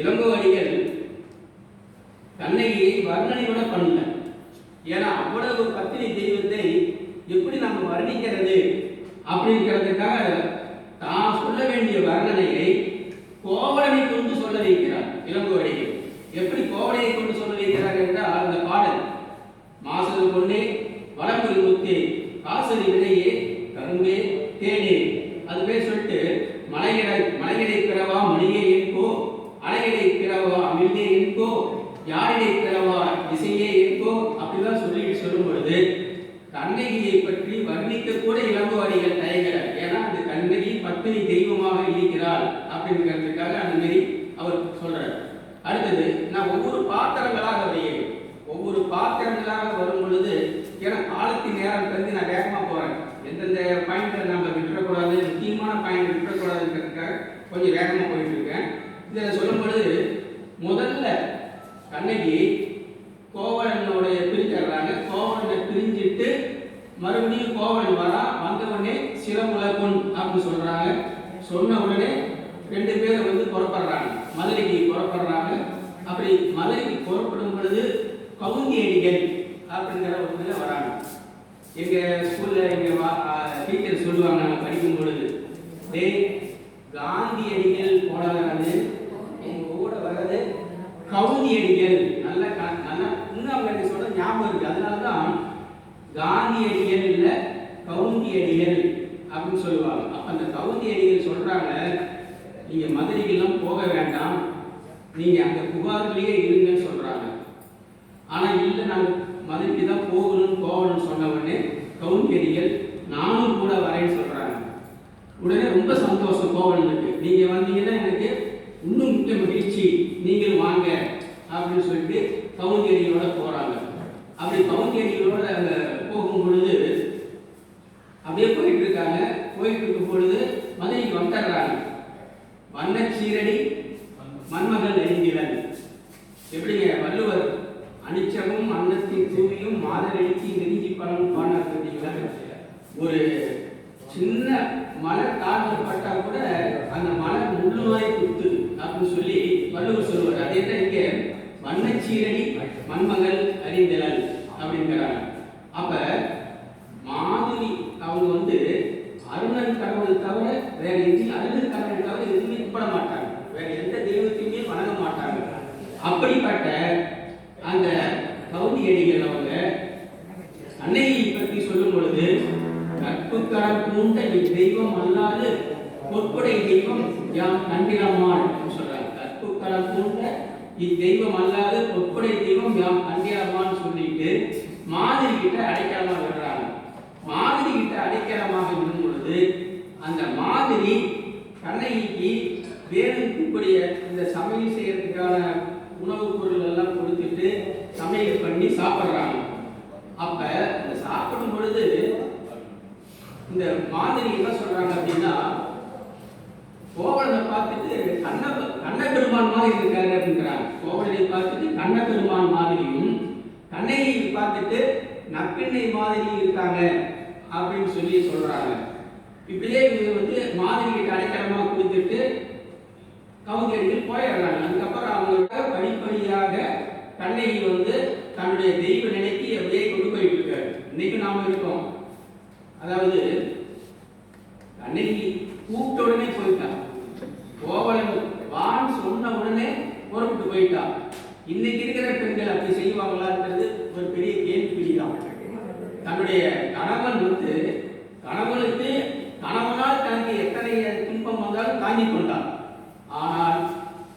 இளங்கோவடிகள் கண்ணகியை வர்ணனை கூட பண்ணல. ஏன்னா அவ்வளவு பத்தினி தெய்வத்தை எப்படி நம்ம வர்ணிக்கிறது அப்படிங்கிறதுக்காக தான் சொல்ல வேண்டிய வர்ணனையை கோவலனை கொண்டு சொல்ல வைக்கிறார் இளங்கோவடிகள். எப்படி கோவலனை கொண்டு சொல்ல வைக்கிறார் என்றால், அந்த பாடல் மாசது பொன்னே வளமுறை முத்தே காசரி விடையே கரும்பே தேனே, அது பேர் சொல்லிட்டு மலையிடை பிறவா மணியே என்கோ, அலையிடை பிறவா அமிழ்தே என்கோ, யாரிடை பிறவா இசையே என்கோ அப்படிதான் சொல்லிட்டு சொல்லும் பொழுது கண்ணகியை பற்றி வர்ணிக்க கூட இளங்கோவடிகள் தயங்கிறார். ஏன்னா அந்த கண்ணகி பத்தினி தெய்வமாக இருக்கிறாள் அப்படிங்கிறதுக்காக அந்த மாதிரி அவர் சொல்றார். அடுத்தது, நான் ஒவ்வொரு பாத்திரங்களாக வருகிறேன். ஒவ்வொரு பாத்திரங்களாக வரும் பொழுது ஏன்னா காலத்தின் நேரம் கருதி நான் வேகமா போறேன். எந்தெந்த பாயிண்ட்ல நம்ம விட்டுறக்கூடாது, முக்கியமான பாயிண்ட் விட்டுறக்கூடாதுங்கிறதுக்காக கொஞ்சம் வேகமா போயிட்டு இருக்கேன். இதில் சொல்லும் பொழுது முதல்ல கண்ணகி கோவலனுடைய பிரிக்கிறாங்க. கோவலனை பிரிஞ்சிட்டு மறுபடியும் கோவலன் வரா, வந்த உடனே சிறமுலகுன் அப்படின்னு சொல்றாங்க. சொன்ன உடனே ரெண்டு பேரும் வந்து புறப்படுறாங்க, மதுரைக்கு புறப்படுறாங்க. அப்படி மதுரைக்கு புறப்படும் பொழுது கவுந்தியடிகள் அப்படிங்கிற ஒரு வராங்க. எங்க ஸ்கூல்ல எங்க டீச்சர் சொல்லுவாங்க, நம்ம படிக்கும் பொழுது, காந்தியடிகள் போட வராது, எங்க கூட வர்றது கவுந்தியடிகள். நல்லா இன்னும் அவங்க சொல்ற ஞாபகம் இருக்கு. அதனாலதான் காந்தியடிகள் இல்ல கவுந்தியடிகள் அப்படின்னு சொல்லுவாங்க. அப்ப அந்த கவுந்தியடிகள் சொல்றாங்க, நீங்க மதுரைக்கெல்லாம் போக வேண்டாம், நீங்க அந்த புகார்லயே இருங்கன்னு சொல்றாங்க. ஆனா இல்ல, நாங்க மதுரைக்கு தான் போகணும்னு கோவலன் சொன்ன உடனே கவுந்தியடிகள் நானும் கூட வரேன்னு சொல்றாங்க. உடனே ரொம்ப சந்தோஷம் கோவலனுக்கு, நீங்க வந்தீங்கன்னா எனக்கு இன்னும் முக்கிய மகிழ்ச்சி, நீங்கள் வாங்க அப்படின்னு சொல்லிட்டு கவுந்தியடிகளோட போறாங்க. அப்படி கவுந்தியடிகளோட அங்க போகும் பொழுது அப்படியே போயிட்டு இருக்காங்க. போயிட்டு இருக்கும் பொழுது மதுரைக்கு வந்துடுறாங்க. வண்ண சீரடி மண்மகள் அறிந்திலன். எப்படிங்க வள்ளுவர் அனிச்சமும் அன்னத்தின் தூவியும் மாதரடிக்கு நெருங்கி பணம் பாடினார் பார்த்தீங்களா? ஒரு சின்ன மலர் காற்றில் பட்டா கூட அந்த மலர் முள்ளுவாய் குத்து அப்படின்னு சொல்லி வள்ளுவர் சொல்லுவார். அதே தான் இங்க வண்ணச்சீரடி மண்மகள் அறிந்தலன் அப்படிங்கிறாங்க. அப்ப மாதுரி அவங்க வந்து அருணன் கடவுள் தவிர வேற எங்கேயும், அருணன் கடவுள் தவிர எதுவுமே கும்பிட மாட்டாங்க, வேற எந்த தெய்வத்தையுமே வணங்க மாட்டாங்க. அப்படிப்பட்ட அந்த கவுந்தியடிகள் அவங்க அன்னையை பற்றி சொல்லும் பொழுது, கற்புக்கரம் பூண்ட தெய்வம் அல்லாது பொற்புடை தெய்வம் யாம் கண்டிரமான் சொல்றாங்க. கற்புக்கரம் பூண்ட இத்தெய்வம் அல்லாது பொற்புடை தெய்வம் யாம் கண்டிரமான்னு சொல்லிட்டு மாதிரி கிட்ட அடைக்கலமாக விடுறாங்க. மாதிரி கிட்ட அடைக்கலமாக விடும் பொழுது அந்த மாதிரி கண்ணகிக்கு வேணுக்கூடிய இந்த சமையல் செய்யறதுக்கான உணவுப் பொருள் எல்லாம் கொடுத்துட்டு சமையல் பண்ணி சாப்பிட்றாங்க. அப்ப இந்த சாப்பிடும் பொழுது இந்த மாதிரி என்ன சொல்றாங்க அப்படின்னா, கோவலனை பார்த்துட்டு கண்ணபெருமான் மாதிரி இருக்காரு அப்படிங்கிறாங்க. கோவலனை பார்த்துட்டு கண்ணபெருமான் மாதிரியும், கண்ணகியை பார்த்துட்டு நப்பிண்ணை மாதிரி இருக்காங்க அப்படின்னு சொல்லி சொல்றாங்க. இப்படியே வந்து மாதிரி அடைக்கலமா கொடுத்துட்டு கவுந்தியடிகள் போயிடுறாங்க. அதுக்கப்புறம் அவங்களோட படிப்படியாக கண்ணகி வந்து தன்னுடைய தெய்வ நிலைக்கு அப்படியே கொண்டு போயிட்டு இருக்காரு. இன்னைக்கு நாம இருக்கோம். அதாவது கண்ணகி கூப்பிட்ட உடனே போயிட்டா, கோவலன் வான் சொன்ன உடனே புறப்பட்டு போயிட்டா. இன்னைக்கு இருக்கிற பெண்கள் அப்படி செய்வாங்களான்றது ஒரு பெரிய கேள்விக்குறிதான். தன்னுடைய கணவன் வந்து கணவனுக்கு கணவனால் தனக்கு எத்தனை துன்பம் வந்தாலும் தாங்கிக் கொண்டான். ஆனால்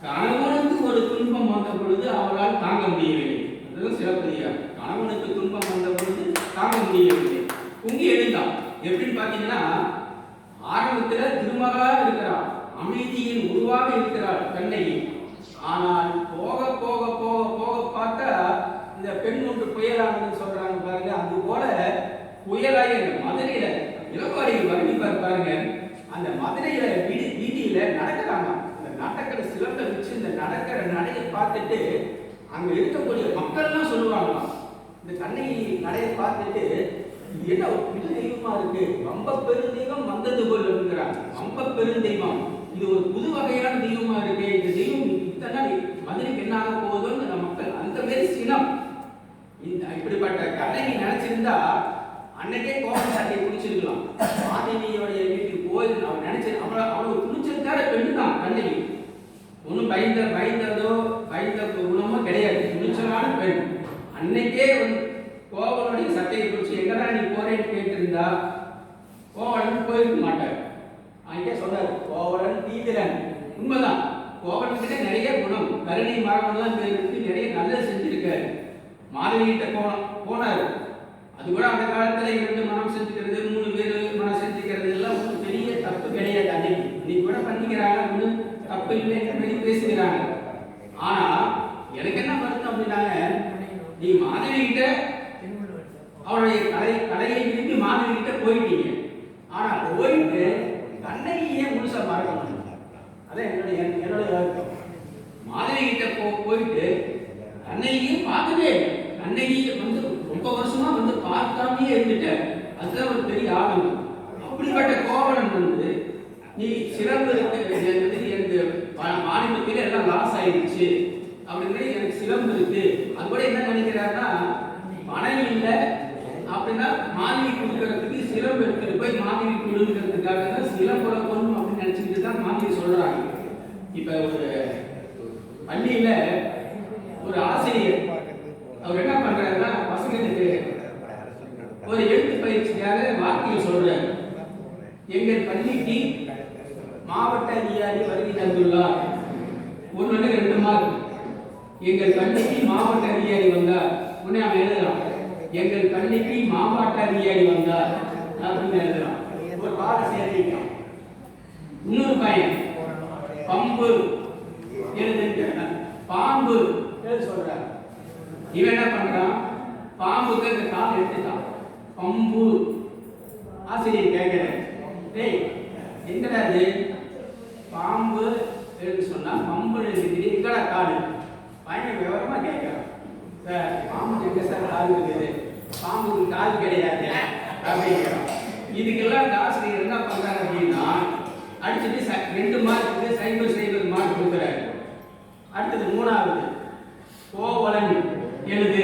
கணவனுக்கு ஒரு துன்பம் வந்த பொழுது அவரால் தாங்க முடியவில்லை. அதுதான் சிறப்பதிகாரம். கணவனுக்கு துன்பம் வந்த பொழுது தாங்க முடியவில்லை, பொங்கி எழுந்தான். எப்படின்னு பாத்தீங்கன்னா, ஆரம்பத்துல திருமகளா இருக்கிறாள், அமைதியின் உருவாக இருக்கிறாள் கண்ணகி. ஆனால் போக போக போக போக பார்த்தா இந்த பெண் ஒன்று புயலானதுன்னு சொல்றாங்க பாருங்க. அது போல புயலாக மதுரையில இளவாடிகள் வர்ணிப்பார் பாருங்க. அந்த மதுரையில வீதியில நடக்கிறாங்க. இந்த நடக்கிற சிலம்பை வச்சு இந்த நடக்கிற நடையை பார்த்துட்டு அங்க இருக்கக்கூடிய மக்கள்லாம் சொல்லுவாங்களாம், இந்த கண்ணகி நடையை பார்த்துட்டு இது என்ன ஒரு பெரிய தெய்வமா இருக்கு, ரொம்ப பெருந்தெய்வம் வந்தது போல் இருக்கிறாங்க. ரொம்ப பெருந்தெய்வம், இது ஒரு புது வகையான தெய்வமா இருக்கு. இந்த தெய்வம் இத்தனை மதுரைக்கு என்ன ஆக போகுதுன்னு மக்கள் அந்த மாதிரி சினம். இந்த இப்படிப்பட்ட கண்ணகி நினைச்சிருந்தா அன்னைக்கே கோபம் சட்டையை குடிச்சிருக்கலாம். மாதேவியோடைய வீட்டுக்கு போய் அவன் நினைச்சு அவளை குடிச்சிருக்காரு பெண்ணு தான் கண்ணகி. ஒன்றும் பயந்த குணமோ கிடையாது, துணிச்சலான பெண். அன்னைக்கே கோவலனுடைய சட்டையை குடிச்சு எங்கடா நீ போறேன்னு கேட்டிருந்தா கோவலன் போயிருக்க மாட்டார். அங்கே சொன்னார் கோவலன் தீவிரன். உண்மைதான், கோவலன்கிட்ட நிறைய குணம், கருணை மரமெல்லாம் இருக்கு, நிறைய நல்லது செஞ்சிருக்காரு. மாதவிகிட்ட போனார். அது கூட அந்த காலத்துல 2 மனம் செஞ்சுக்கிறது, 3 பேர் மனம் செஞ்சுக்கிறது எல்லாம் ஒன்றும் பெரிய தப்பு கிடையாது. அன்னைக்கு இன்னைக்கு கூட பண்ணிக்கிறாங்க, ஒன்றும் தப்பு இல்லைன்னு பேசுகிறாங்க. ஆனா எனக்கு என்ன வருத்தம் அப்படின்னாங்க, நீ மாதவி கிட்ட அவருடைய கலையை விரும்பி மாதவி கிட்ட போயிட்டீங்க. ஆனா போயிட்டு கண்ணகியே முழுசா மறக்கணும். அதான் என்னுடைய வருத்தம். மாதவி கிட்ட போயிட்டு கண்ணகியும் பார்க்கவே, கண்ணகியை ரொம்ப வருஷமா பார்க்காமே இருந்துட்டார். அதுதான் ஒரு பெரிய ஆனந்தம். அப்படிப்பட்ட கோவலன் நீ சிறப்பு எனக்கு மாநிலத்தில எல்லாம் லாஸ் ஆயிடுச்சு அப்படிங்கிற எனக்கு சிலம்பு இருக்கு. அது கூட என்ன நினைக்கிறாருன்னா, பணம் இல்லை அப்படின்னா மாணவி கொடுக்கறதுக்கு சிலம்பு எடுத்துட்டு போய் மாணவி கொடுக்கிறதுக்காக தான் சிலம்புல கொண்டு அப்படின்னு நினைச்சுக்கிட்டு தான் மாணவி சொல்றாங்க. இப்ப ஒரு பள்ளியில ஒரு ஆசிரியர் அவர் என்ன பண்றாருன்னா, பசங்களுக்கு ஒரு எழுத்து பயிற்சிக்காக வார்த்தையை சொல்றாரு. எங்கள் பள்ளிக்கு மாவட்ட அதிகாரி வருகை தந்துள்ளார். 1-2 மார்க். எங்கள் பள்ளிக்கு மாவட்ட அதிகாரி வந்தார். உடனே அவன் எழுதலாம், எங்கள் பள்ளிக்கு மாவட்ட அதிகாரி வந்தார் அப்படின்னு எழுதலாம். ஒரு பாட சேர்த்திக்கலாம். இன்னொரு பையன் பம்பு எழுதுன்னு பாம்பு எழுத சொல்றார். இவன் என்ன பண்றான், பாம்புக்கு அந்த கால் எடுத்துட்டான், பம்பு. ஆசிரியர் கேட்கிறேன், டேய் எங்கடா இது பாம்பு எழுத சொன்னா பம்பு எழுதிட்டு எங்கடா காடு? பையன் விவரமா கேட்கிறான், சார் பாம்பு எங்க சார் கால் இருக்குது, பாம்புக்கு கால் கிடையாது அப்படிங்கிறான். இதுக்கெல்லாம் இந்த ஆசிரியர் என்ன பண்றாரு அப்படின்னா, அடிச்சுட்டு 2 மார்க்கு 0 மார்க் கொடுக்குறாரு. அடுத்தது 3வது கோவலன் எழுது.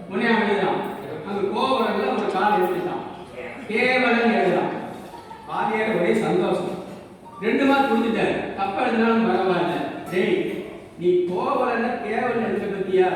முன்னே எழுதுறான், அங்க கோவலன்ல ஒரு கால் எழுதிட்டான், கேவலன் எழுதுறான். வாதியார் ஒரே சந்தோஷம், 2 மார்க் கொடுத்துட்டாரு. தப்பா எழுதினாலும் பரவாயில்ல, டேய் நீ கோவலன் கேவலன் எழுத பத்தியா